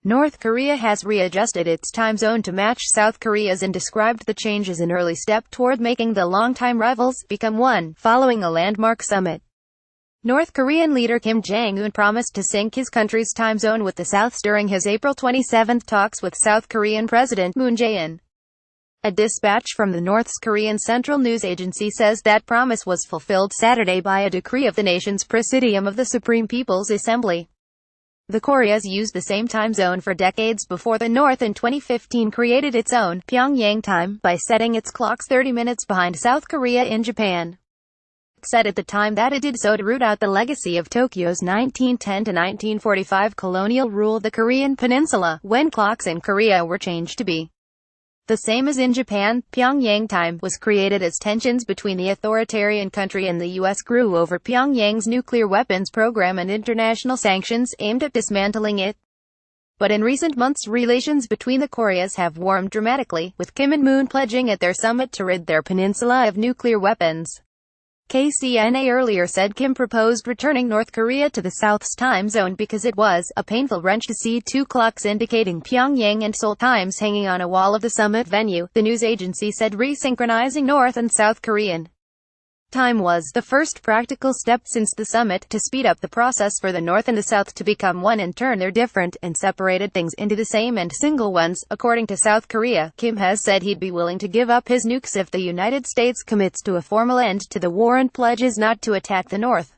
North Korea has readjusted its time zone to match South Korea's and described the change as an early step toward making the longtime rivals become one, following a landmark summit. North Korean leader Kim Jong-un promised to sync his country's time zone with the South's during his April 27 talks with South Korean President Moon Jae-in. A dispatch from the North Korean Central News Agency says that promise was fulfilled Saturday by a decree of the nation's Presidium of the Supreme People's Assembly. The Koreas used the same time zone for decades before the North in 2015 created its own Pyongyang time by setting its clocks 30 minutes behind South Korea in Japan. It said at the time that it did so to root out the legacy of Tokyo's 1910 to 1945 colonial rule of the Korean peninsula, when clocks in Korea were changed to be the same as in Japan. Pyongyang time was created as tensions between the authoritarian country and the U.S. grew over Pyongyang's nuclear weapons program and international sanctions aimed at dismantling it. But in recent months, relations between the Koreas have warmed dramatically, with Kim and Moon pledging at their summit to rid their peninsula of nuclear weapons. KCNA earlier said Kim proposed returning North Korea to the South's time zone because it was a painful wrench to see two clocks indicating Pyongyang and Seoul times hanging on a wall of the summit venue. The news agency said resynchronizing North and South Korean time was the first practical step since the summit to speed up the process for the North and the South to become one and turn their different and separated things into the same and single ones. According to South Korea, Kim has said he'd be willing to give up his nukes if the United States commits to a formal end to the war and pledges not to attack the North.